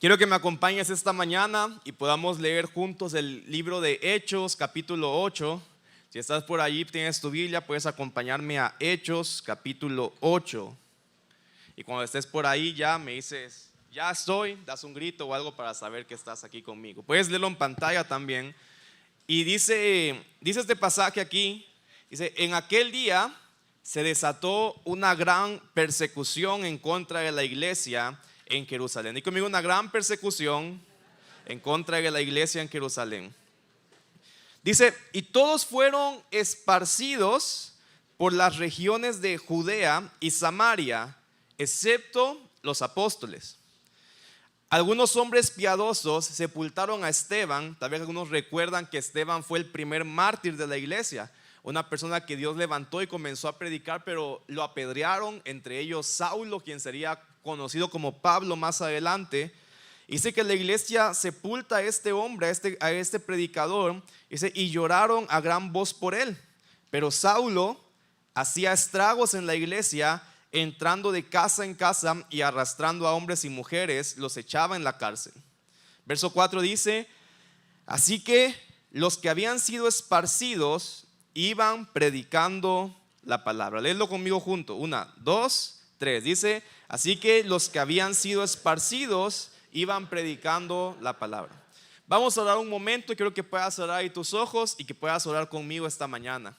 Quiero que me acompañes esta mañana y podamos leer juntos el libro de Hechos, capítulo 8. Si estás por allí, tienes tu Biblia, puedes acompañarme a Hechos, capítulo 8. Y cuando estés por ahí ya me dices, ya estoy, das un grito o algo para saber que estás aquí conmigo. Puedes leerlo en pantalla también. Y dice este pasaje aquí, dice, en aquel día se desató una gran persecución en contra de la iglesia en Jerusalén. Y conmigo, una gran persecución en contra de la iglesia en Jerusalén. Dice, y todos fueron esparcidos por las regiones de Judea y Samaria, excepto los apóstoles. Algunos hombres piadosos sepultaron a Esteban. Tal vez algunos recuerdan que Esteban fue el primer mártir de la iglesia, una persona que Dios levantó y comenzó a predicar, pero lo apedrearon, entre ellos Saulo, quien sería conocido como Pablo más adelante. Dice que la iglesia sepulta a este hombre, a este predicador, dice, y lloraron a gran voz por él. Pero Saulo hacía estragos en la iglesia, entrando de casa en casa y arrastrando a hombres y mujeres, los echaba en la cárcel. Verso 4 dice, así que los que habían sido esparcidos iban predicando la palabra. Léelo conmigo junto, 1, 2, 3. Dice, así que los que habían sido esparcidos iban predicando la palabra. Vamos a orar un momento y quiero que puedas orar ahí tus ojos y que puedas orar conmigo esta mañana.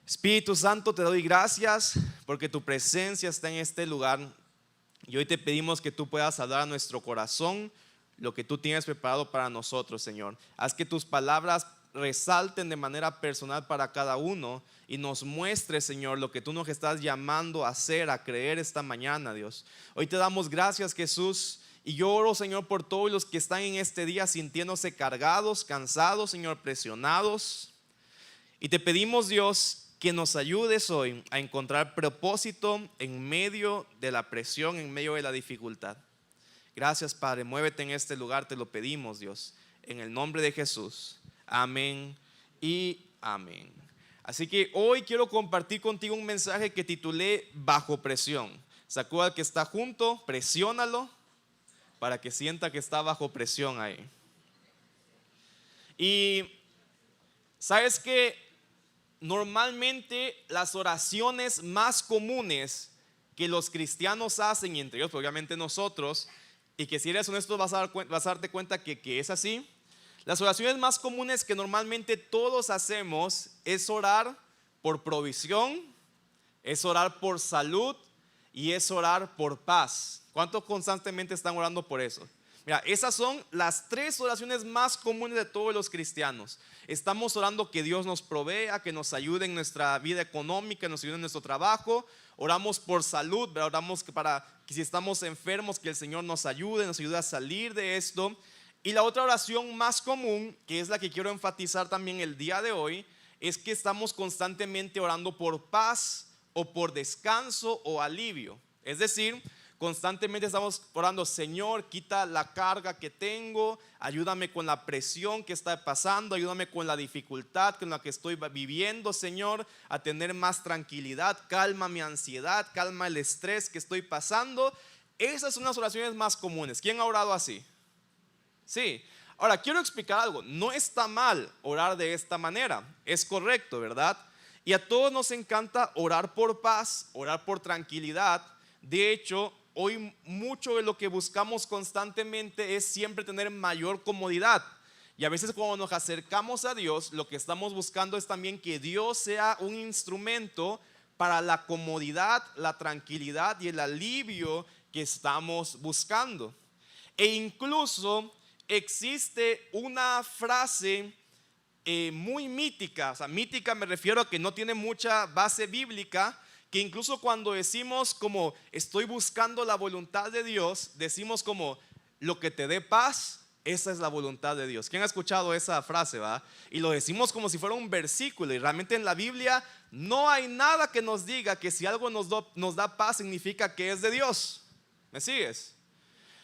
Espíritu Santo, te doy gracias porque tu presencia está en este lugar y hoy te pedimos que tú puedas hablar a nuestro corazón lo que tú tienes preparado para nosotros, Señor. Haz que tus palabras resalten de manera personal para cada uno y nos muestre, Señor, lo que tú nos estás llamando a hacer, a creer esta mañana, Dios. Hoy te damos gracias, Jesús, y yo oro, Señor, por todos los que están en este día sintiéndose cargados, cansados, Señor, presionados. Y te pedimos, Dios, que nos ayudes hoy a encontrar propósito en medio de la presión, en medio de la dificultad. Gracias, Padre, muévete en este lugar, te lo pedimos, Dios, en el nombre de Jesús. Amén y amén. Así que hoy quiero compartir contigo un mensaje que titulé Bajo presión. Sacuda al que está junto, presiónalo para que sienta que está bajo presión ahí. Y sabes que normalmente las oraciones más comunes que los cristianos hacen, y entre ellos obviamente nosotros, y que si eres honesto vas a darte cuenta que es así. Las oraciones más comunes que normalmente todos hacemos es orar por provisión, es orar por salud y es orar por paz. ¿Cuántos constantemente están orando por eso? Mira, esas son las tres oraciones más comunes de todos los cristianos. Estamos orando que Dios nos provea, que nos ayude en nuestra vida económica, nos ayude en nuestro trabajo. Oramos por salud, ¿verdad? Oramos para que si estamos enfermos, que el Señor nos ayude a salir de esto. Y la otra oración más común, que es la que quiero enfatizar también el día de hoy, es que estamos constantemente orando por paz o por descanso o alivio. Es decir, constantemente estamos orando, Señor, quita la carga que tengo, ayúdame con la presión que está pasando, ayúdame con la dificultad con la que estoy viviendo, Señor, a tener más tranquilidad, calma mi ansiedad, calma el estrés que estoy pasando. Esas son las oraciones más comunes. ¿Quién ha orado así? Sí. Ahora quiero explicar algo. No está mal orar de esta manera, es correcto, ¿verdad? Y a todos nos encanta orar por paz, orar por tranquilidad. De hecho, hoy mucho de lo que buscamos constantemente es siempre tener mayor comodidad. Y a veces cuando nos acercamos a Dios, lo que estamos buscando es también que Dios sea un instrumento para la comodidad, la tranquilidad y el alivio que estamos buscando. E incluso existe una frase muy mítica, o sea, mítica me refiero a que no tiene mucha base bíblica, que incluso cuando decimos como estoy buscando la voluntad de Dios, decimos como lo que te dé paz, esa es la voluntad de Dios. ¿Quién ha escuchado esa frase, va? Y lo decimos como si fuera un versículo, y realmente en la Biblia no hay nada que nos diga que si algo nos da paz significa que es de Dios. ¿Me sigues?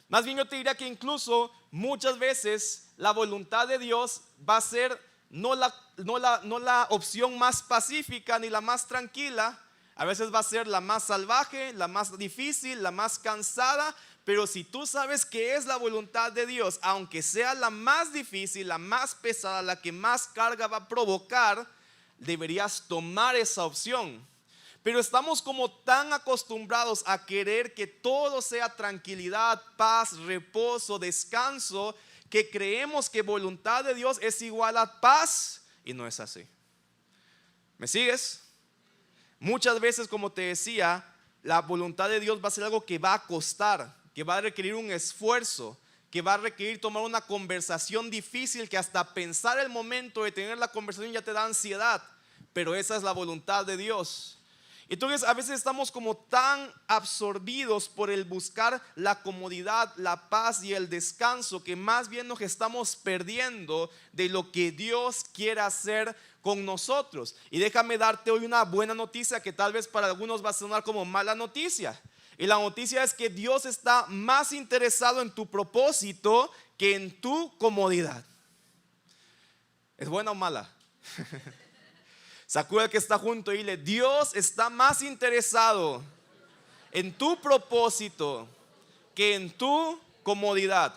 Más bien yo te diría que incluso muchas veces la voluntad de Dios va a ser no la opción más pacífica ni la más tranquila. A veces va a ser la más salvaje, la más difícil, la más cansada, Pero si tú sabes que es la voluntad de Dios, aunque sea la más difícil, la más pesada, la que más carga va a provocar, deberías tomar esa opción. Pero estamos como tan acostumbrados a querer que todo sea tranquilidad, paz, reposo, descanso, que creemos que voluntad de Dios es igual a paz, y no es así. ¿Me sigues? Muchas veces, como te decía, la voluntad de Dios va a ser algo que va a costar, que va a requerir un esfuerzo, que va a requerir tomar una conversación difícil, que hasta pensar el momento de tener la conversación ya te da ansiedad. Pero esa es la voluntad de Dios. Entonces a veces estamos como tan absorbidos por el buscar la comodidad, la paz y el descanso, que más bien nos estamos perdiendo de lo que Dios quiere hacer con nosotros. Y déjame darte hoy una buena noticia que tal vez para algunos va a sonar como mala noticia. Y la noticia es que Dios está más interesado en tu propósito que en tu comodidad. ¿Es buena o mala? Sacuda al que está junto y dile: Dios está más interesado en tu propósito que en tu comodidad.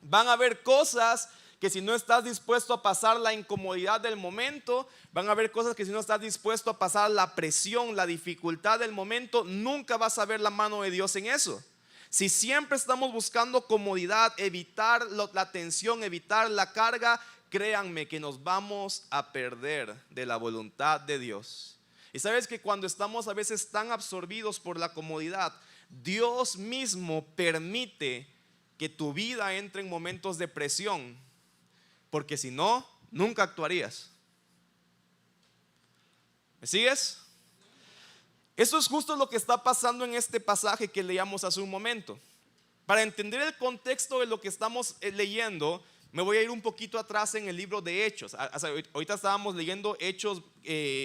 Van a haber cosas que si no estás dispuesto a pasar la incomodidad del momento, van a haber cosas que si no estás dispuesto a pasar la presión, la dificultad del momento, nunca vas a ver la mano de Dios en eso. Si siempre estamos buscando comodidad, evitar la tensión, evitar la carga, créanme que nos vamos a perder de la voluntad de Dios. Y sabes que cuando estamos a veces tan absorbidos por la comodidad, Dios mismo permite que tu vida entre en momentos de presión, porque si no, nunca actuarías. ¿Me sigues? Eso es justo lo que está pasando en este pasaje que leíamos hace un momento. Para entender el contexto de lo que estamos leyendo, me voy a ir un poquito atrás en el libro de Hechos. Ahorita estábamos leyendo Hechos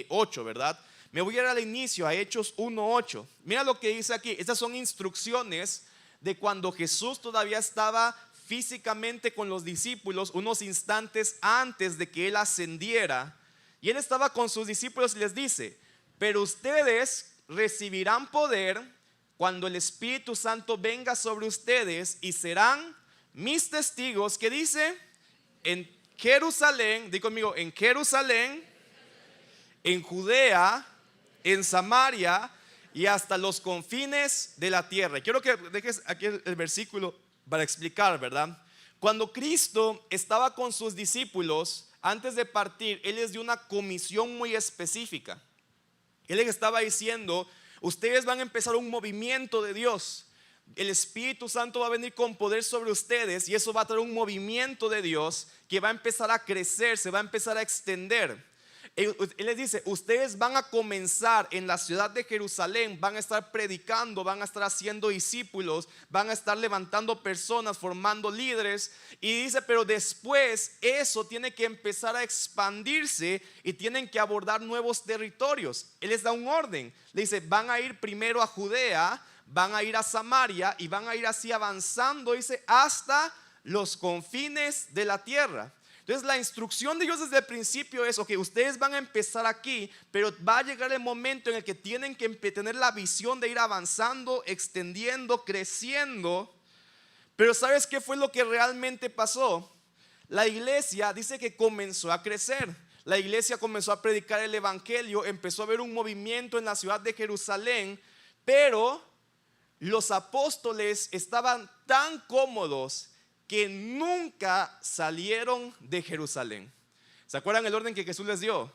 8, ¿verdad? Me voy a ir al inicio, a Hechos 1:8. Mira lo que dice aquí. Estas son instrucciones de cuando Jesús todavía estaba físicamente con los discípulos, unos instantes antes de que Él ascendiera. Y Él estaba con sus discípulos y les dice: pero ustedes recibirán poder cuando el Espíritu Santo venga sobre ustedes y serán mis testigos. ¿Qué dice? En Jerusalén, di conmigo, en Jerusalén, en Judea, en Samaria y hasta los confines de la tierra. Quiero que dejes aquí el versículo para explicar, ¿verdad? Cuando Cristo estaba con sus discípulos, antes de partir, Él les dio una comisión muy específica. Él les estaba diciendo: ustedes van a empezar un movimiento de Dios. El Espíritu Santo va a venir con poder sobre ustedes y eso va a traer un movimiento de Dios que va a empezar a crecer, se va a empezar a extender. Él les dice: ustedes van a comenzar en la ciudad de Jerusalén, van a estar predicando, van a estar haciendo discípulos, van a estar levantando personas, formando líderes. Y dice: pero después eso tiene que empezar a expandirse y tienen que abordar nuevos territorios. Él les da un orden, le dice: van a ir primero a Judea, van a ir a Samaria y van a ir así avanzando, dice, hasta los confines de la tierra. Entonces la instrucción de Dios desde el principio es: ok, ustedes van a empezar aquí, pero va a llegar el momento en el que tienen que tener la visión de ir avanzando, extendiendo, creciendo. Pero ¿sabes qué fue lo que realmente pasó? La iglesia dice que comenzó a crecer. La iglesia comenzó a predicar el evangelio, empezó a haber un movimiento en la ciudad de Jerusalén, pero los apóstoles estaban tan cómodos que nunca salieron de Jerusalén. ¿Se acuerdan el orden que Jesús les dio?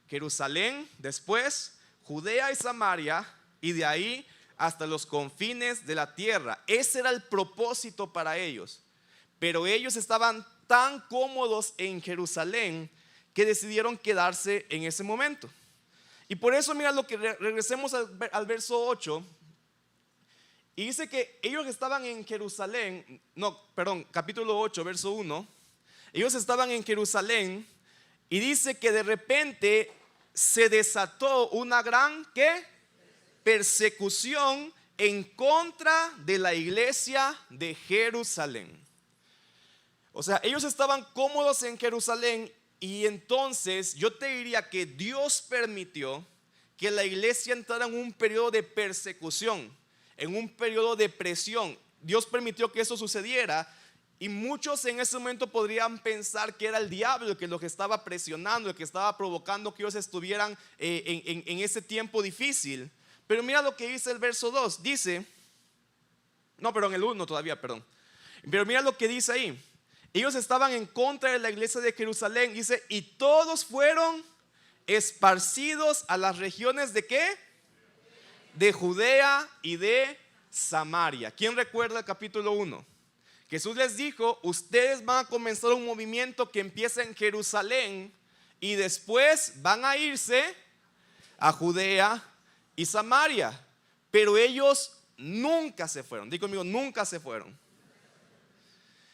Jerusalén, después Judea y Samaria, y de ahí hasta los confines de la tierra. Ese era el propósito para ellos. Pero ellos estaban tan cómodos en Jerusalén que decidieron quedarse en ese momento. Y por eso mira lo que regresemos al verso 8. Y dice que ellos estaban en Jerusalén, capítulo 8, verso 1. Ellos estaban en Jerusalén y dice que de repente se desató una gran ¿qué? Persecución en contra de la iglesia de Jerusalén. O sea, ellos estaban cómodos en Jerusalén y entonces yo te diría que Dios permitió que la iglesia entrara en un periodo de persecución, en un periodo de presión. Dios permitió que eso sucediera. Y muchos en ese momento podrían pensar que era el diablo el que los estaba presionando, el que estaba provocando que ellos estuvieran en ese tiempo difícil. Pero mira lo que dice el verso 2. Dice, no, pero en el 1 todavía, perdón. Pero mira lo que dice ahí. Ellos estaban en contra de la iglesia de Jerusalén. Dice, y todos fueron esparcidos a las regiones de ¿qué? De Judea y de Samaria. ¿Quién recuerda el capítulo 1? Jesús les dijo, ustedes van a comenzar un movimiento que empieza en Jerusalén y después van a irse a Judea y Samaria. Pero ellos nunca se fueron. Digo conmigo, nunca se fueron.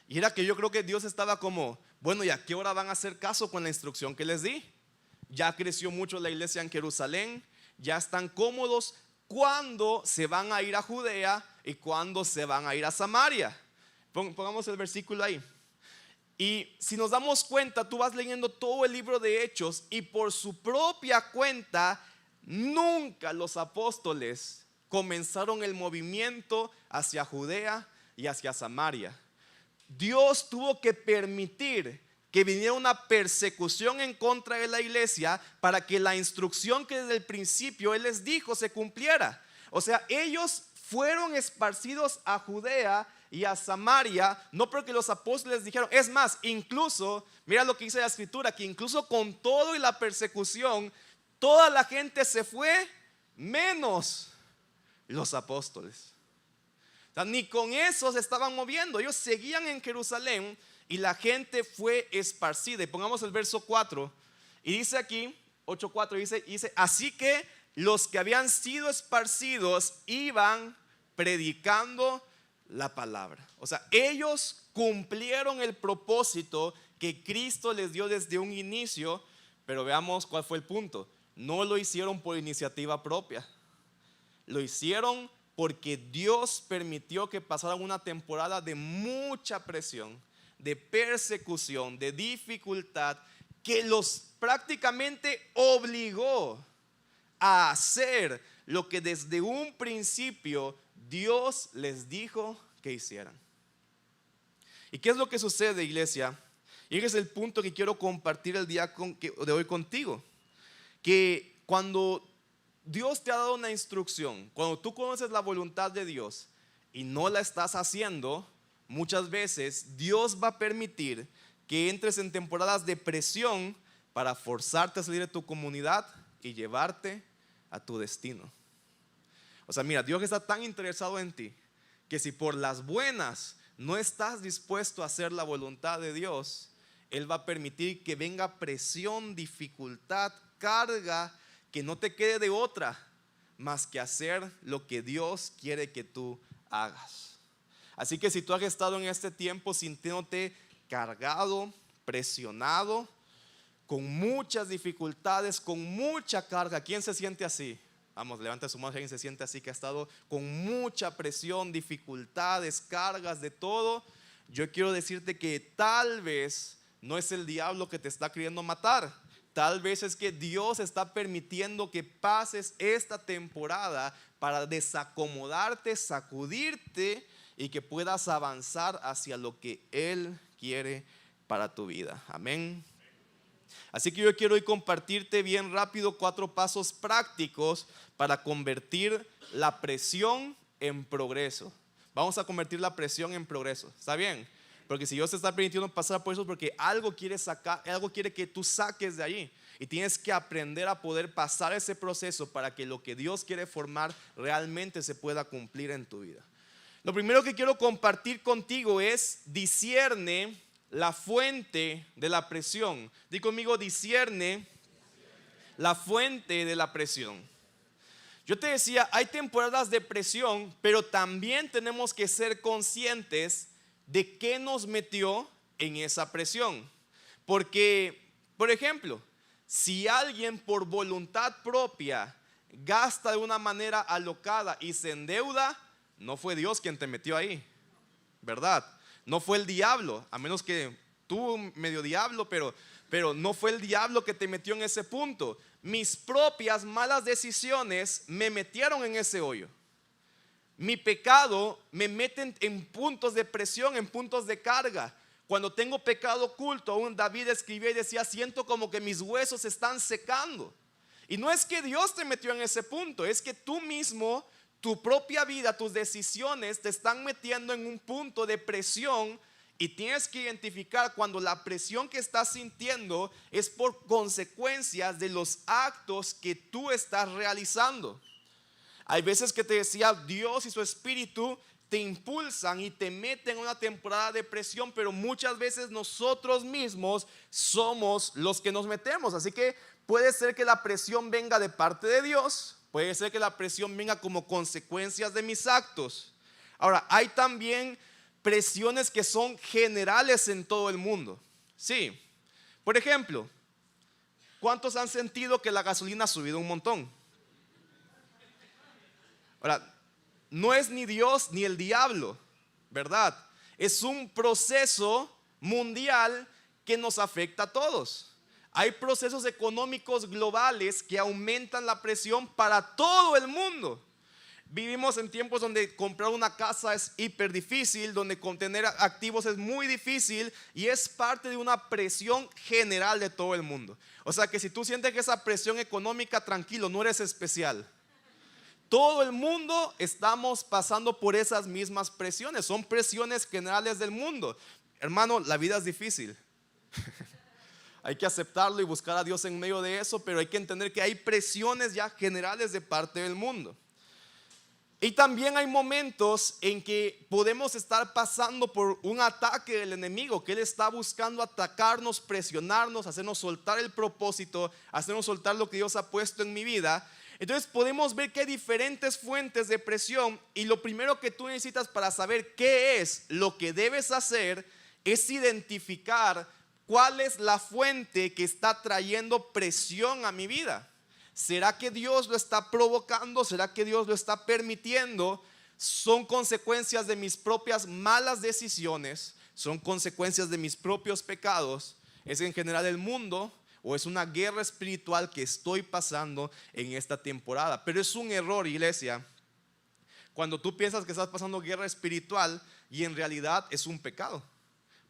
Y era que yo creo que Dios estaba como, bueno, ¿y a qué hora van a hacer caso con la instrucción que les di? Ya creció mucho la iglesia en Jerusalén, ya están cómodos. ¿Cuándo se van a ir a Judea y cuándo se van a ir a Samaria? Pongamos el versículo ahí. Y si nos damos cuenta, tú vas leyendo todo el libro de Hechos y por su propia cuenta, nunca los apóstoles comenzaron el movimiento hacia Judea y hacia Samaria. Dios tuvo que permitir que viniera una persecución en contra de la iglesia para que la instrucción que desde el principio Él les dijo se cumpliera. O sea, ellos fueron esparcidos a Judea y a Samaria, no porque los apóstoles dijeron. Es más, incluso, mira lo que dice la escritura, que incluso con todo y la persecución, toda la gente se fue, menos los apóstoles. O sea, ni con eso se estaban moviendo. Ellos seguían en Jerusalén y la gente fue esparcida. Y pongamos el verso 4. Y dice aquí, 8:4, dice, así que los que habían sido esparcidos iban predicando la palabra. O sea, ellos cumplieron el propósito que Cristo les dio desde un inicio. Pero veamos cuál fue el punto. No lo hicieron por iniciativa propia. Lo hicieron porque Dios permitió que pasaran una temporada de mucha presión, de persecución, de dificultad, que los prácticamente obligó a hacer lo que desde un principio Dios les dijo que hicieran. ¿Y qué es lo que sucede, iglesia? Y ese es el punto que quiero compartir el día de hoy contigo. Que cuando Dios te ha dado una instrucción, cuando tú conoces la voluntad de Dios y no la estás haciendo, muchas veces Dios va a permitir que entres en temporadas de presión para forzarte a salir de tu comunidad y llevarte a tu destino. O sea, mira, Dios está tan interesado en ti que si por las buenas no estás dispuesto a hacer la voluntad de Dios, Él va a permitir que venga presión, dificultad, carga, que no te quede de otra más que hacer lo que Dios quiere que tú hagas. Así que si tú has estado en este tiempo sintiéndote cargado, presionado, con muchas dificultades, con mucha carga, ¿quién se siente así? Vamos, levanta su mano si alguien se siente así, que ha estado con mucha presión, dificultades, cargas, de todo. Yo quiero decirte que tal vez no es el diablo que te está queriendo matar. Tal vez es que Dios está permitiendo que pases esta temporada para desacomodarte, sacudirte y que puedas avanzar hacia lo que Él quiere para tu vida. Amén. Así que yo quiero hoy compartirte bien rápido 4 pasos prácticos para convertir la presión en progreso. Vamos a convertir la presión en progreso. ¿Está bien? Porque si Dios te está permitiendo pasar por eso es porque algo quiere sacar, algo quiere que tú saques de allí. Y tienes que aprender a poder pasar ese proceso para que lo que Dios quiere formar realmente se pueda cumplir en tu vida. Lo primero que quiero compartir contigo es discierne la fuente de la presión. Di conmigo, discierne la fuente de la presión. Yo te decía, hay temporadas de presión, pero también tenemos que ser conscientes de qué nos metió en esa presión. Porque, por ejemplo, si alguien por voluntad propia gasta de una manera alocada y se endeuda, no fue Dios quien te metió ahí, ¿verdad? No fue el diablo, a menos que tú medio diablo, pero no fue el diablo que te metió en ese punto. Mis propias malas decisiones me metieron en ese hoyo. Mi pecado me mete en puntos de presión, en puntos de carga. Cuando tengo pecado oculto, aún David escribía y decía, siento como que mis huesos se están secando. Y no es que Dios te metió en ese punto, es que tú mismo, tu propia vida, tus decisiones te están metiendo en un punto de presión. Y tienes que identificar cuando la presión que estás sintiendo es por consecuencias de los actos que tú estás realizando. Hay veces que te decía, Dios y su Espíritu te impulsan y te meten en una temporada de presión, pero muchas veces nosotros mismos somos los que nos metemos. Así que puede ser que la presión venga de parte de Dios, puede ser que la presión venga como consecuencias de mis actos. Ahora, hay también presiones que son generales en todo el mundo. Sí, por ejemplo, ¿cuántos han sentido que la gasolina ha subido un montón? Ahora, no es ni Dios ni el diablo, ¿verdad? Es un proceso mundial que nos afecta a todos. Hay procesos económicos globales que aumentan la presión para todo el mundo. Vivimos en tiempos donde comprar una casa es hiper difícil, donde contener activos es muy difícil y es parte de una presión general de todo el mundo. O sea que si tú sientes que esa presión económica, tranquilo, no eres especial. Todo el mundo estamos pasando por esas mismas presiones, son presiones generales del mundo. Hermano, la vida es difícil. Hay que aceptarlo y buscar a Dios en medio de eso, pero hay que entender que hay presiones ya generales de parte del mundo. Y también hay momentos en que podemos estar pasando por un ataque del enemigo, que él está buscando atacarnos, presionarnos, hacernos soltar el propósito, hacernos soltar lo que Dios ha puesto en mi vida. Entonces podemos ver que hay diferentes fuentes de presión y lo primero que tú necesitas para saber qué es lo que debes hacer es identificar cuál es la fuente que está trayendo presión a mi vida. ¿Será que Dios lo está provocando? ¿Será que Dios lo está permitiendo? ¿Son consecuencias de mis propias malas decisiones? ¿Son consecuencias de mis propios pecados? ¿Es en general el mundo? ¿O es una guerra espiritual que estoy pasando en esta temporada? Pero es un error, iglesia, cuando tú piensas que estás pasando guerra espiritual y en realidad es un pecado.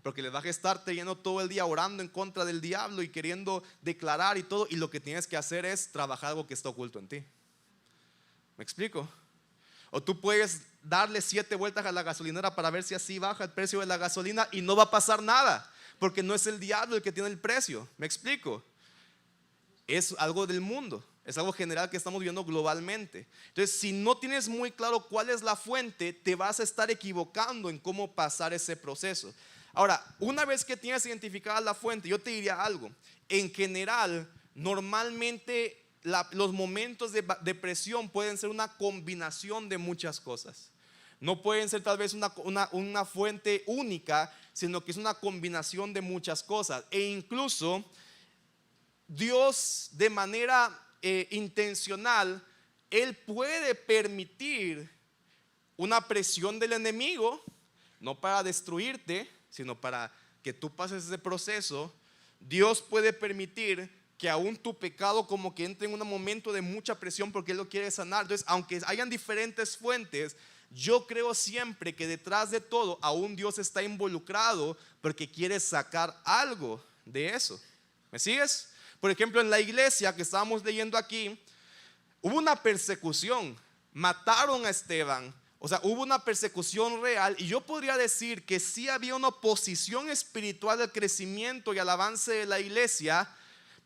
Porque le vas a estar teniendo todo el día orando en contra del diablo y queriendo declarar y todo. Y lo que tienes que hacer es trabajar algo que está oculto en ti. ¿Me explico? O tú puedes darle 7 vueltas a la gasolinera para ver si así baja el precio de la gasolina y no va a pasar nada. Porque no es el diablo el que tiene el precio. ¿Me explico? Es algo del mundo. Es algo general que estamos viendo globalmente. Entonces, si no tienes muy claro cuál es la fuente, te vas a estar equivocando en cómo pasar ese proceso. Ahora, una vez que tienes identificada la fuente, yo te diría algo. En general, normalmente los momentos de presión pueden ser una combinación de muchas cosas. No pueden ser tal vez una fuente única, sino que es una combinación de muchas cosas. E incluso Dios de manera intencional, Él puede permitir una presión del enemigo, no para destruirte, sino para que tú pases ese proceso. Dios puede permitir que aún tu pecado como que entre en un momento de mucha presión porque Él lo quiere sanar. Entonces, aunque hayan diferentes fuentes, yo creo siempre que detrás de todo aún Dios está involucrado porque quiere sacar algo de eso. ¿Me sigues? Por ejemplo, en la iglesia que estábamos leyendo aquí, hubo una persecución, mataron a Esteban. O sea, hubo una persecución real y yo podría decir que sí había una oposición espiritual al crecimiento y al avance de la iglesia,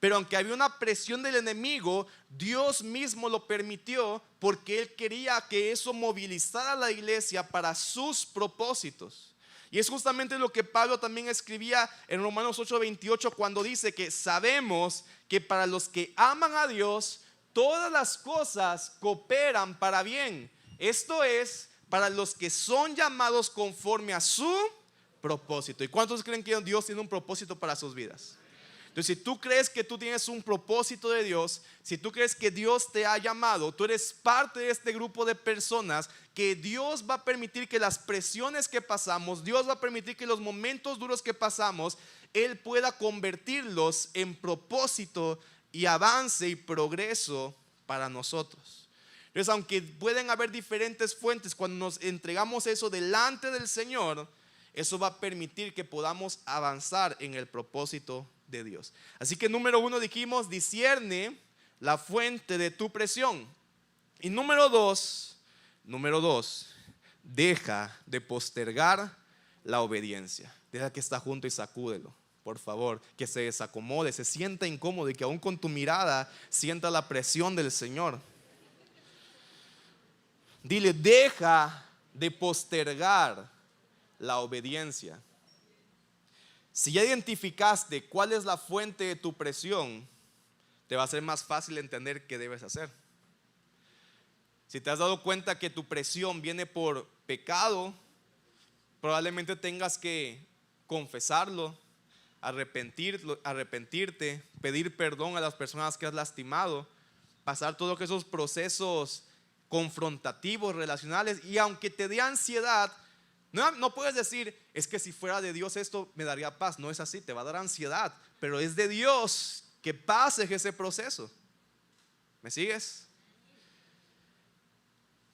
pero aunque había una presión del enemigo, Dios mismo lo permitió porque Él quería que eso movilizara a la iglesia para sus propósitos. Y es justamente lo que Pablo también escribía en Romanos 8:28 cuando dice que sabemos que para los que aman a Dios, todas las cosas cooperan para bien. Esto es, para los que son llamados conforme a su propósito. ¿Y cuántos creen que Dios tiene un propósito para sus vidas? Entonces, si tú crees que tú tienes un propósito de Dios, si tú crees que Dios te ha llamado, tú eres parte de este grupo de personas que Dios va a permitir que las presiones que pasamos, Dios va a permitir que los momentos duros que pasamos, Él pueda convertirlos en propósito y avance y progreso para nosotros. Entonces, aunque pueden haber diferentes fuentes, cuando nos entregamos eso delante del Señor, eso va a permitir que podamos avanzar en el propósito de Dios. Así que número 1 dijimos, discierne la fuente de tu presión. Y número dos, deja de postergar la obediencia. Deja que está junto y sacúdelo, por favor, que se desacomode, se sienta incómodo y que aún con tu mirada sienta la presión del Señor. Dile, deja de postergar la obediencia. Si ya identificaste cuál es la fuente de tu presión, te va a ser más fácil entender qué debes hacer. Si te has dado cuenta que tu presión viene por pecado, probablemente tengas que confesarlo, arrepentirte, pedir perdón a las personas que has lastimado, pasar todos esos procesos confrontativos, relacionales. Y aunque te dé ansiedad, no puedes decir, es que si fuera de Dios esto me daría paz. No es así, te va a dar ansiedad, pero es de Dios que pases ese proceso. ¿Me sigues?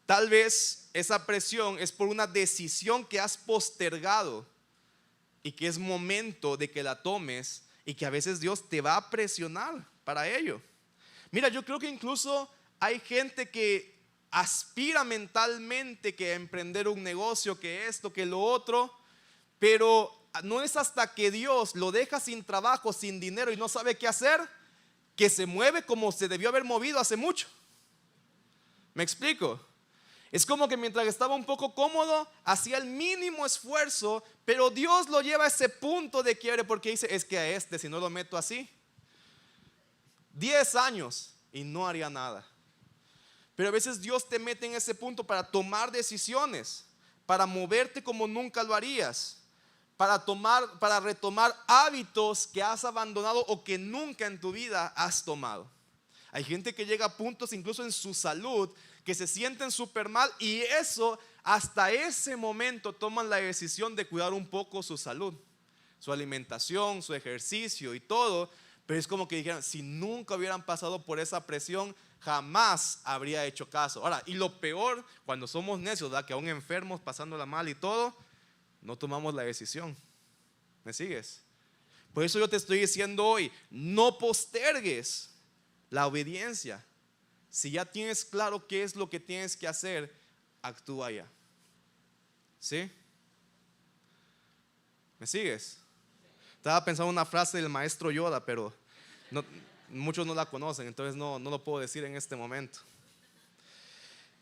Tal vez esa presión es por una decisión que has postergado y que es momento de que la tomes, y que a veces Dios te va a presionar para ello. Mira, yo creo que incluso hay gente que aspira mentalmente que emprender un negocio, que esto, que lo otro, pero no es hasta que Dios lo deja sin trabajo, sin dinero y no sabe qué hacer, que se mueve como se debió haber movido hace mucho. ¿Me explico? Es como que mientras estaba un poco cómodo, hacía el mínimo esfuerzo, pero Dios lo lleva a ese punto de quiebre, porque dice, es que a este, si no lo meto así, 10 años y no haría nada. Pero a veces Dios te mete en ese punto para tomar decisiones, para moverte como nunca lo harías, para retomar hábitos que has abandonado o que nunca en tu vida has tomado. Hay gente que llega a puntos incluso en su salud que se sienten súper mal, y eso, hasta ese momento toman la decisión de cuidar un poco su salud, su alimentación, su ejercicio y todo. Pero es como que dijeran, si nunca hubieran pasado por esa presión, jamás habría hecho caso. Ahora, y lo peor, cuando somos necios, ¿verdad? Que aún enfermos, pasándola mal y todo, no tomamos la decisión. ¿Me sigues? Por eso yo te estoy diciendo hoy, no postergues la obediencia. Si ya tienes claro qué es lo que tienes que hacer, actúa ya. ¿Sí? ¿Me sigues? Estaba pensando una frase del maestro Yoda, pero muchos no la conocen, entonces no lo puedo decir en este momento.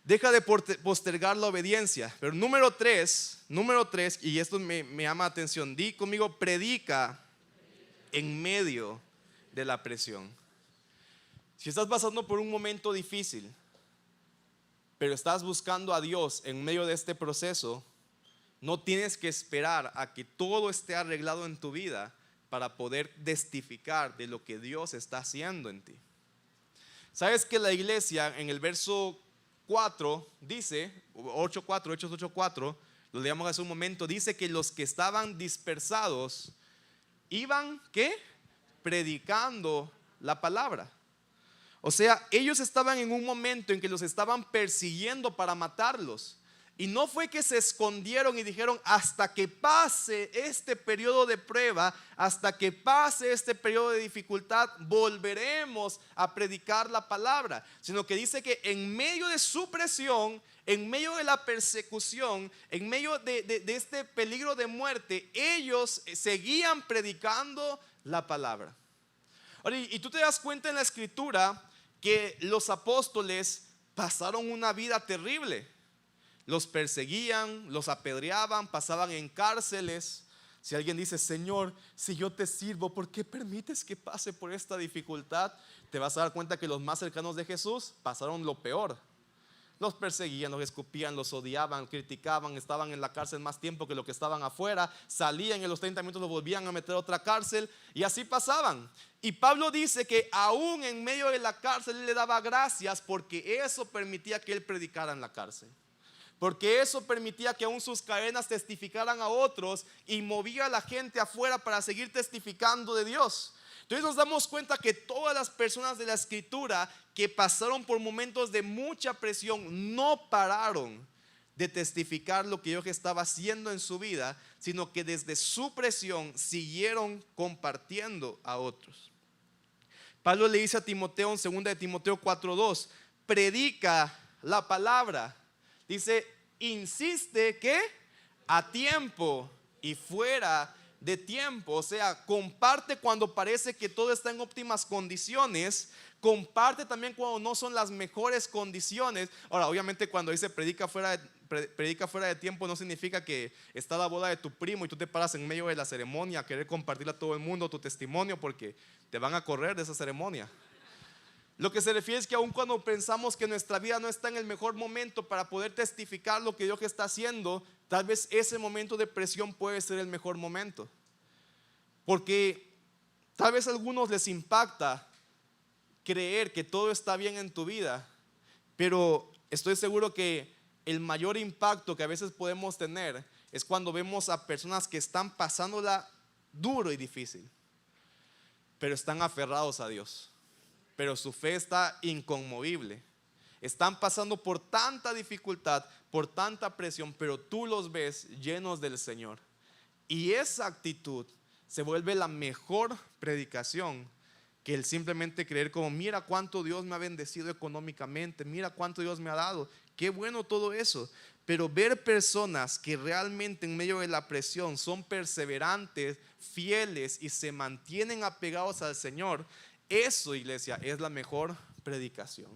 Deja de postergar la obediencia. Pero número 3, y esto me llama la atención, di conmigo, predica en medio de la presión. Si estás pasando por un momento difícil, pero estás buscando a Dios en medio de este proceso, no tienes que esperar a que todo esté arreglado en tu vida para poder testificar de lo que Dios está haciendo en ti. ¿Sabes que la iglesia en el verso 4 dice, 8:4, Hechos 8:4, lo leíamos hace un momento, dice que los que estaban dispersados iban, ¿qué? Predicando la palabra. O sea, ellos estaban en un momento en que los estaban persiguiendo para matarlos. Y no fue que se escondieron y dijeron, hasta que pase este periodo de prueba, hasta que pase este periodo de dificultad, volveremos a predicar la palabra. Sino que dice que en medio de su presión, en medio de la persecución, en medio de este peligro de muerte, ellos seguían predicando la palabra. Ahora, y tú te das cuenta en la escritura que los apóstoles pasaron una vida terrible. Los perseguían, los apedreaban, pasaban en cárceles. Si alguien dice, Señor, si yo te sirvo, ¿por qué permites que pase por esta dificultad? Te vas a dar cuenta que los más cercanos de Jesús pasaron lo peor. Los perseguían, los escupían, los odiaban, criticaban, estaban en la cárcel más tiempo que lo que estaban afuera, salían en los 30 minutos, los volvían a meter a otra cárcel, y así pasaban. Y Pablo dice que aún en medio de la cárcel él le daba gracias, porque eso permitía que él predicara en la cárcel, porque eso permitía que aún sus cadenas testificaran a otros y movía a la gente afuera para seguir testificando de Dios. Entonces nos damos cuenta que todas las personas de la Escritura que pasaron por momentos de mucha presión no pararon de testificar lo que Dios estaba haciendo en su vida, sino que desde su presión siguieron compartiendo a otros. Pablo le dice a Timoteo en 2 de Timoteo 4:2, predica la palabra. Dice, insiste que a tiempo y fuera de tiempo. O sea, comparte cuando parece que todo está en óptimas condiciones. Comparte también cuando no son las mejores condiciones. Ahora, obviamente cuando dice predica fuera de tiempo, no significa que está la boda de tu primo y tú te paras en medio de la ceremonia a querer compartirle a todo el mundo tu testimonio, porque te van a correr de esa ceremonia. Lo que se refiere es que aun cuando pensamos que nuestra vida no está en el mejor momento para poder testificar lo que Dios está haciendo, tal vez ese momento de presión puede ser el mejor momento. Porque tal vez a algunos les impacta creer que todo está bien en tu vida, pero estoy seguro que el mayor impacto que a veces podemos tener es cuando vemos a personas que están pasándola duro y difícil, pero están aferrados a Dios, pero su fe está inconmovible. Están pasando por tanta dificultad, por tanta presión, pero tú los ves llenos del Señor. Y esa actitud se vuelve la mejor predicación que el simplemente creer como, mira cuánto Dios me ha bendecido económicamente, mira cuánto Dios me ha dado, qué bueno todo eso. Pero ver personas que realmente en medio de la presión son perseverantes, fieles y se mantienen apegados al Señor, eso, iglesia, es la mejor predicación.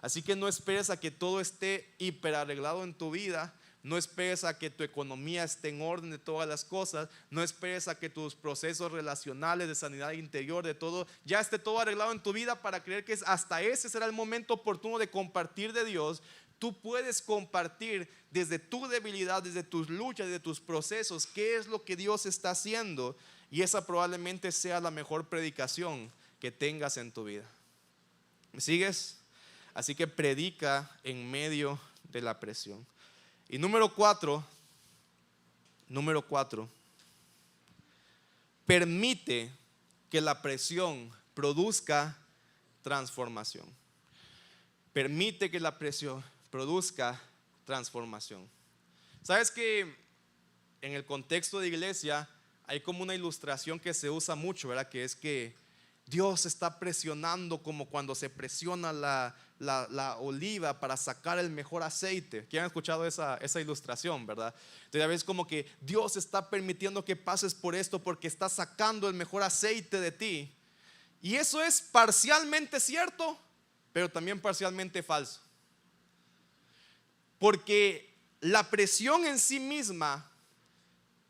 Así que no esperes a que todo esté hiper arreglado en tu vida. No esperes a que tu economía esté en orden de todas las cosas. No esperes a que tus procesos relacionales, de sanidad interior, de todo, ya esté todo arreglado en tu vida para creer que hasta ese será el momento oportuno de compartir de Dios. Tú puedes compartir desde tu debilidad, desde tus luchas, desde tus procesos, qué es lo que Dios está haciendo. Y esa probablemente sea la mejor predicación que tengas en tu vida. ¿Me sigues? Así que predica en medio de la presión. Y número 4, permite que la presión produzca transformación. Permite que la presión produzca transformación. ¿Sabes que en el contexto de iglesia hay como una ilustración que se usa mucho, ¿verdad? Que es que Dios está presionando como cuando se presiona la oliva para sacar el mejor aceite. ¿Quién ha escuchado esa ilustración, verdad? Entonces a veces como que Dios está permitiendo que pases por esto porque está sacando el mejor aceite de ti. Y eso es parcialmente cierto, pero también parcialmente falso. Porque la presión en sí misma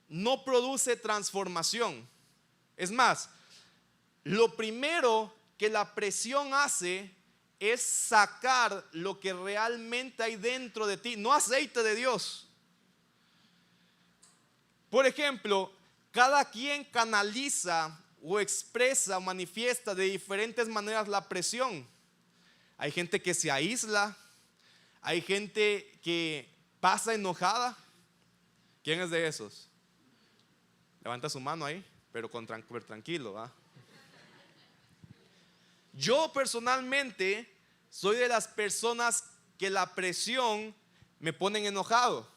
no produce transformación. Es más, lo primero que la presión hace es sacar lo que realmente hay dentro de ti, no aceite de Dios. Por ejemplo, cada quien canaliza o expresa o manifiesta de diferentes maneras la presión. Hay gente que se aísla, hay gente que pasa enojada. ¿Quién es de esos? Levanta su mano ahí, pero tranquilo, ¿va? Yo personalmente soy de las personas que la presión me ponen enojado.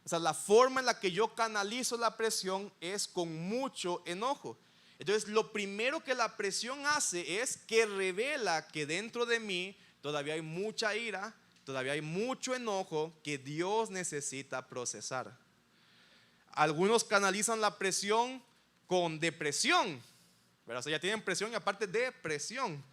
O sea, la forma en la que yo canalizo la presión es con mucho enojo. Entonces, lo primero que la presión hace es que revela que dentro de mí todavía hay mucha ira, todavía hay mucho enojo que Dios necesita procesar. Algunos canalizan la presión con depresión, ¿verdad? O sea, ya tienen presión y aparte depresión.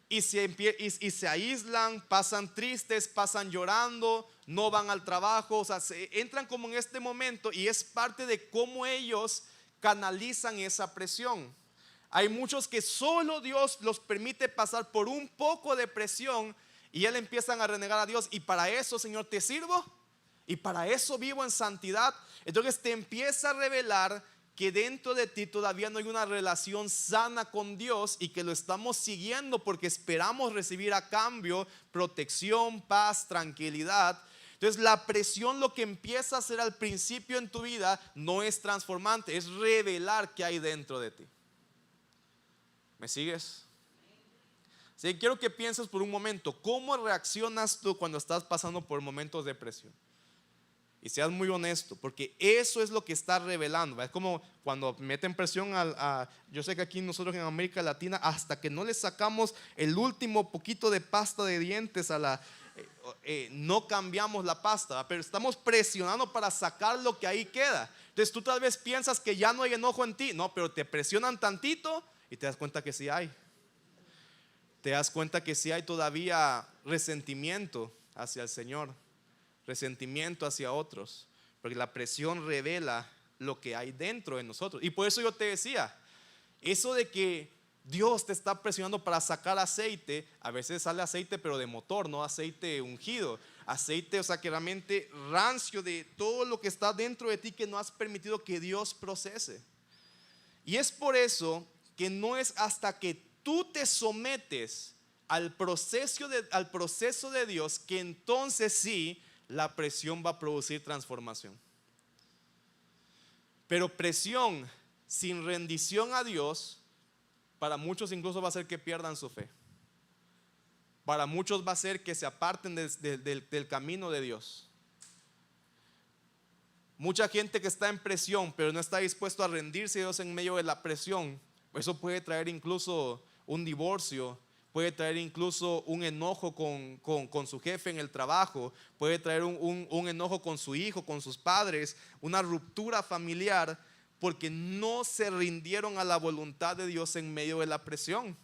Y se aíslan, pasan tristes, pasan llorando, no van al trabajo. O sea, entran como en este momento y es parte de cómo ellos canalizan esa presión. Hay muchos que solo Dios los permite pasar por un poco de presión y ya le empiezan a renegar a Dios. Y para eso, Señor, te sirvo y para eso vivo en santidad. Entonces te empieza a revelar que dentro de ti todavía no hay una relación sana con Dios y que lo estamos siguiendo porque esperamos recibir a cambio protección, paz, tranquilidad. Entonces la presión, lo que empieza a hacer al principio en tu vida no es transformante, es revelar qué hay dentro de ti. ¿Me sigues? Sí, quiero que pienses por un momento, ¿cómo reaccionas tú cuando estás pasando por momentos de presión? Y seas muy honesto, porque eso es lo que está revelando. Es como cuando meten presión yo sé que aquí nosotros en América Latina, hasta que no le sacamos el último poquito de pasta de dientes no cambiamos la pasta, pero estamos presionando para sacar lo que ahí queda. Entonces tú tal vez piensas que ya no hay enojo en ti, no, pero te presionan tantito y te das cuenta que sí hay. Te das cuenta que sí hay todavía resentimiento hacia el Señor, resentimiento hacia otros, porque la presión revela lo que hay dentro de nosotros. Y por eso yo te decía, eso de que Dios te está presionando para sacar aceite, a veces sale aceite pero de motor, no aceite ungido, aceite, o sea, que realmente rancio de todo lo que está dentro de ti que no has permitido que Dios procese. Y es por eso que no es hasta que tú te sometes al proceso de Dios que entonces sí la presión va a producir transformación. Pero presión sin rendición a Dios, para muchos incluso va a ser que pierdan su fe. Para muchos va a ser que se aparten del camino de Dios. Mucha gente que está en presión pero no está dispuesto a rendirse a Dios en medio de la presión, eso puede traer incluso un divorcio, puede traer incluso un enojo con su jefe en el trabajo, puede traer un enojo con su hijo, con sus padres, una ruptura familiar, porque no se rindieron a la voluntad de Dios en medio de la presión.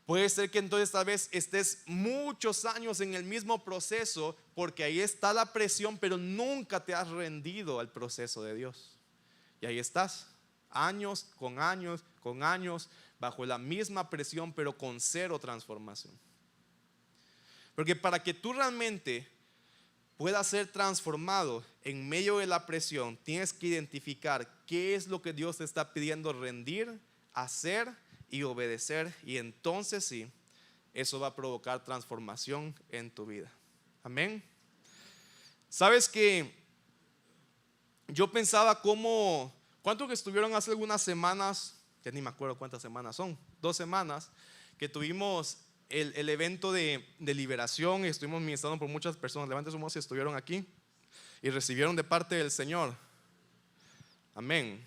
Puede ser que entonces tal vez estés muchos años en el mismo proceso, porque ahí está la presión, pero nunca te has rendido al proceso de Dios. Y ahí estás, años, bajo la misma presión, pero con cero transformación. Porque para que tú realmente puedas ser transformado en medio de la presión, tienes que identificar qué es lo que Dios te está pidiendo rendir, hacer y obedecer, y entonces sí, eso va a provocar transformación en tu vida. Amén. Sabes que yo pensaba ¿cuántos que estuvieron hace algunas semanas? Ya ni me acuerdo cuántas semanas son, 2 semanas, que tuvimos el evento de liberación y estuvimos ministrando por muchas personas. Levanten su mano si estuvieron aquí y recibieron de parte del Señor. Amén.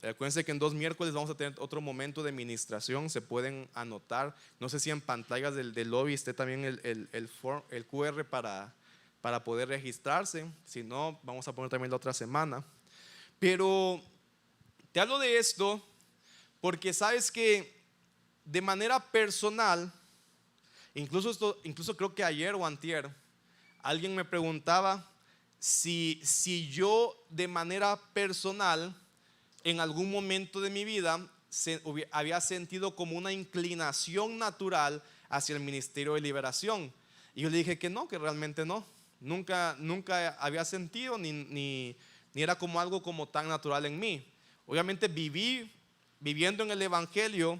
Acuérdense que en 2 miércoles vamos a tener otro momento de ministración. Se pueden anotar. No sé si en pantallas del lobby esté también el QR para poder registrarse. Si no, vamos a poner también la otra semana. Pero te hablo de esto porque sabes que de manera personal, incluso creo que ayer o antier, alguien me preguntaba si yo de manera personal en algún momento de mi vida había sentido como una inclinación natural hacia el ministerio de liberación. Y yo le dije que no, que realmente no. Nunca había sentido ni era como algo como tan natural en mí. Obviamente viviendo en el evangelio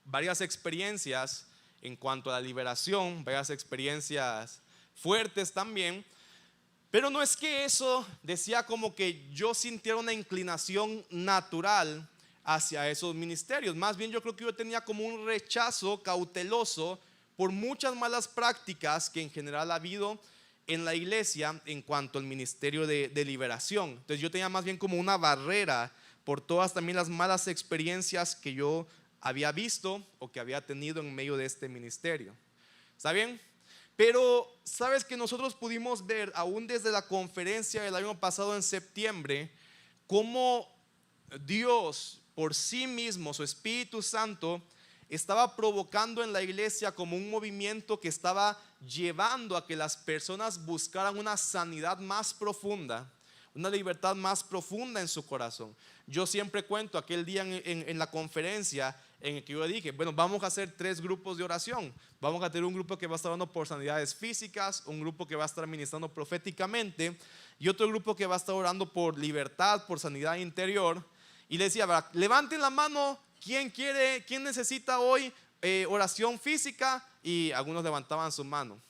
varias experiencias en cuanto a la liberación, varias experiencias fuertes también. Pero no es que eso decía como que yo sintiera una inclinación natural hacia esos ministerios. Más bien yo creo que yo tenía como un rechazo cauteloso por muchas malas prácticas que en general ha habido en la iglesia en cuanto al ministerio de liberación. Entonces yo tenía más bien como una barrera por todas también las malas experiencias que yo había visto o que había tenido en medio de este ministerio. ¿Está bien? Pero sabes que nosotros pudimos ver aún desde la conferencia del año pasado en septiembre cómo Dios por sí mismo, su Espíritu Santo, estaba provocando en la iglesia como un movimiento que estaba llevando a que las personas buscaran una sanidad más profunda, una libertad más profunda en su corazón. Yo siempre cuento aquel día en la conferencia en el que yo dije, bueno, vamos a hacer 3 grupos de oración. Vamos a tener un grupo que va a estar orando por sanidades físicas, un grupo que va a estar ministrando proféticamente y otro grupo que va a estar orando por libertad, por sanidad interior. Y le decía, levanten la mano, ¿quién necesita hoy oración física? Y algunos levantaban su mano.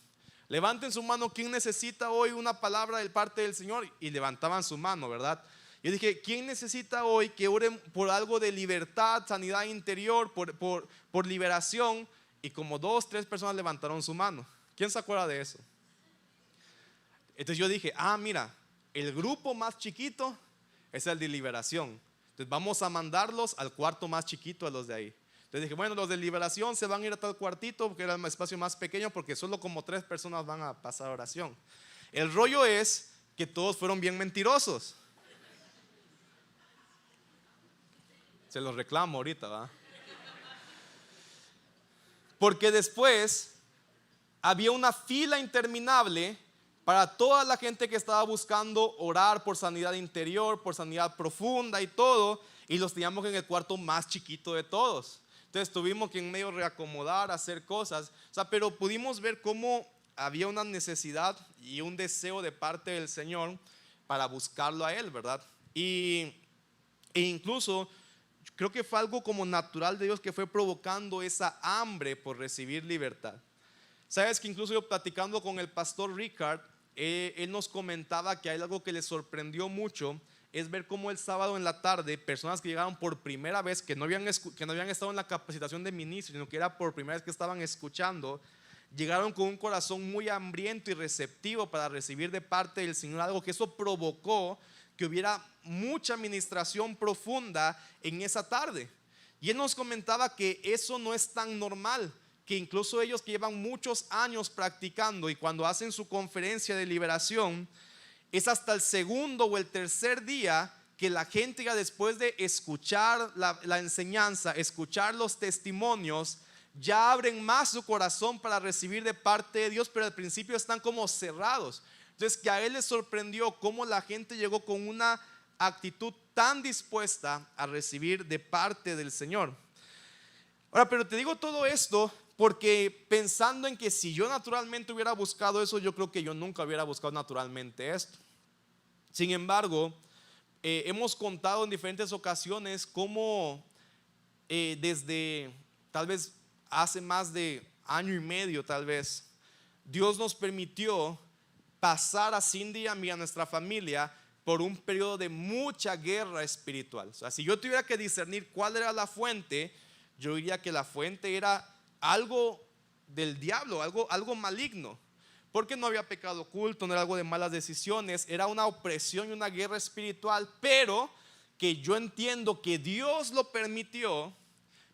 Levanten su mano, ¿quién necesita hoy una palabra de parte del Señor? Y levantaban su mano, ¿verdad? Yo dije, ¿quién necesita hoy que oren por algo de libertad, sanidad interior, por liberación? Y como 2, 3 personas levantaron su mano. ¿Quién se acuerda de eso? Entonces yo dije, mira, el grupo más chiquito es el de liberación. Entonces vamos a mandarlos al cuarto más chiquito de los de ahí. Entonces dije, bueno, los de liberación se van a ir a tal cuartito porque era el espacio más pequeño, porque solo como 3 personas van a pasar oración. El rollo es que todos fueron bien mentirosos. Se los reclamo ahorita, ¿va? Porque después había una fila interminable para toda la gente que estaba buscando orar por sanidad interior, por sanidad profunda y todo, y los teníamos en el cuarto más chiquito de todos. Entonces tuvimos que en medio reacomodar, hacer cosas, pero pudimos ver cómo había una necesidad y un deseo de parte del Señor para buscarlo a Él, ¿verdad? E incluso creo que fue algo como natural de Dios que fue provocando esa hambre por recibir libertad. Sabes que incluso yo platicando con el pastor Ricard, él nos comentaba que hay algo que le sorprendió mucho, es ver cómo el sábado en la tarde personas que llegaron por primera vez, que no habían estado en la capacitación de ministro, sino que era por primera vez que estaban escuchando, llegaron con un corazón muy hambriento y receptivo para recibir de parte del Señor algo, que eso provocó que hubiera mucha administración profunda en esa tarde. Y él nos comentaba que eso no es tan normal, que incluso ellos que llevan muchos años practicando y cuando hacen su conferencia de liberación, es hasta el segundo o el tercer día que la gente ya después de escuchar la enseñanza, escuchar los testimonios, ya abren más su corazón para recibir de parte de Dios, pero al principio están como cerrados. Entonces que a él le sorprendió cómo la gente llegó con una actitud tan dispuesta a recibir de parte del Señor. Ahora, pero te digo todo esto porque pensando en que si yo naturalmente hubiera buscado eso, yo creo que yo nunca hubiera buscado naturalmente esto. Sin embargo, hemos contado en diferentes ocasiones cómo desde tal vez hace más de año y medio tal vez, Dios nos permitió pasar a Cindy y a mí, a nuestra familia, por un periodo de mucha guerra espiritual. O sea, si yo tuviera que discernir cuál era la fuente, yo diría que la fuente era algo del diablo, algo maligno, porque no había pecado oculto, no era algo de malas decisiones, era una opresión y una guerra espiritual, pero que yo entiendo que Dios lo permitió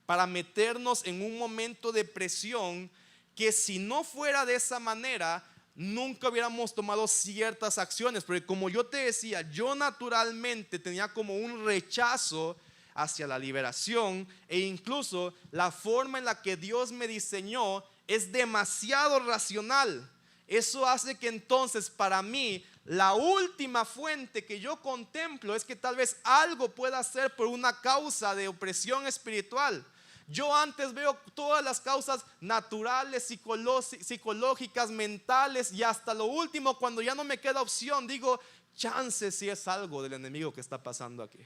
para meternos en un momento de presión que si no fuera de esa manera nunca hubiéramos tomado ciertas acciones, porque como yo te decía, yo naturalmente tenía como un rechazo hacia la liberación, e incluso la forma en la que Dios me diseñó es demasiado racional. Eso hace que entonces para mí la última fuente que yo contemplo es que tal vez algo pueda ser por una causa de opresión espiritual. Yo antes veo todas las causas naturales, psicológicas, mentales, y hasta lo último, cuando ya no me queda opción, digo, chance si es algo del enemigo que está pasando aquí.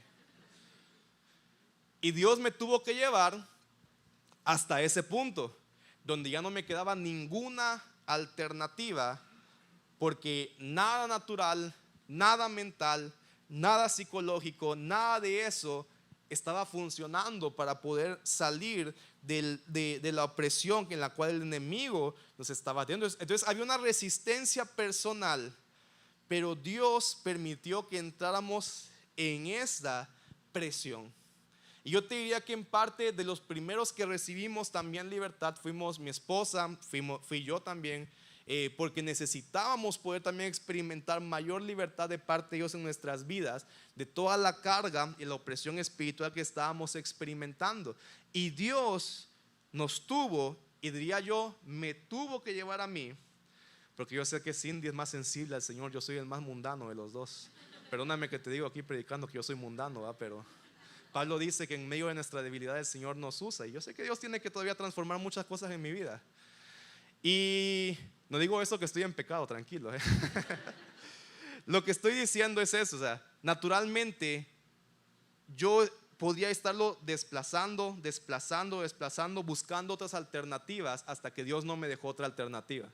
Y Dios me tuvo que llevar hasta ese punto, donde ya no me quedaba ninguna alternativa, porque nada natural, nada mental, nada psicológico, nada de eso estaba funcionando para poder salir de la opresión en la cual el enemigo nos estaba teniendo. Entonces había una resistencia personal, pero Dios permitió que entráramos en esta presión. Y yo te diría que en parte de los primeros que recibimos también libertad fuimos mi esposa, fui yo también, porque necesitábamos poder también experimentar mayor libertad de parte de Dios en nuestras vidas, de toda la carga y la opresión espiritual que estábamos experimentando. Y Dios nos tuvo, y diría yo, me tuvo que llevar a mí, porque yo sé que Cindy es más sensible al Señor, yo soy el más mundano de los dos. Perdóname que te digo aquí predicando que yo soy mundano, ¿verdad? Pero Pablo dice que en medio de nuestra debilidad el Señor nos usa, y yo sé que Dios tiene que todavía transformar muchas cosas en mi vida. Y no digo eso que estoy en pecado, tranquilo. Lo que estoy diciendo es eso, o sea, naturalmente yo podía estarlo desplazando, buscando otras alternativas hasta que Dios no me dejó otra alternativa.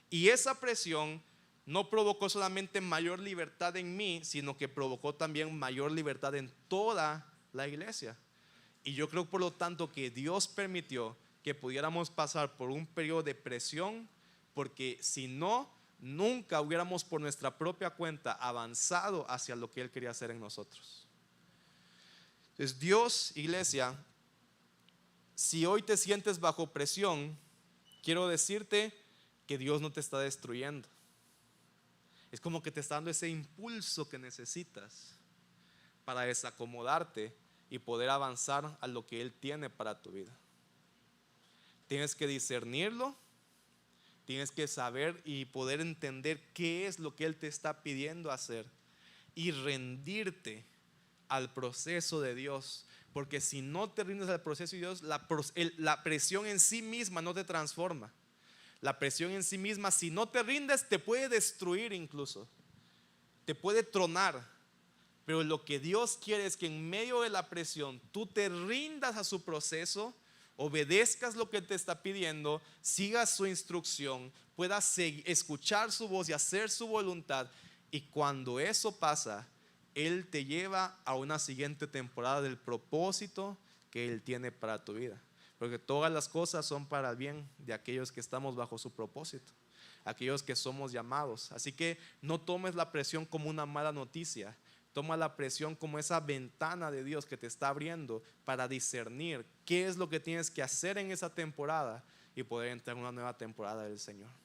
Y esa presión no provocó solamente mayor libertad en mí, sino que provocó también mayor libertad en toda la iglesia. Y yo creo por lo tanto que Dios permitió que pudiéramos pasar por un periodo de presión, porque si no, nunca hubiéramos por nuestra propia cuenta avanzado hacia lo que Él quería hacer en nosotros. Entonces Dios, iglesia, si hoy te sientes bajo presión, quiero decirte que Dios no te está destruyendo. Es como que te está dando ese impulso que necesitas para desacomodarte y poder avanzar a lo que Él tiene para tu vida. Tienes que discernirlo, tienes que saber y poder entender qué es lo que Él te está pidiendo hacer y rendirte al proceso de Dios. Porque si no te rindes al proceso de Dios, la presión en sí misma no te transforma. La presión en sí misma, si no te rindes, te puede destruir incluso, te puede tronar. Pero lo que Dios quiere es que en medio de la presión tú te rindas a su proceso, obedezcas lo que Él te está pidiendo, sigas su instrucción, puedas escuchar su voz y hacer su voluntad. Y cuando eso pasa, Él te lleva a una siguiente temporada del propósito que Él tiene para tu vida. Porque todas las cosas son para el bien de aquellos que estamos bajo su propósito, aquellos que somos llamados. Así que no tomes la presión como una mala noticia. Toma la presión como esa ventana de Dios que te está abriendo para discernir qué es lo que tienes que hacer en esa temporada y poder entrar en una nueva temporada del Señor.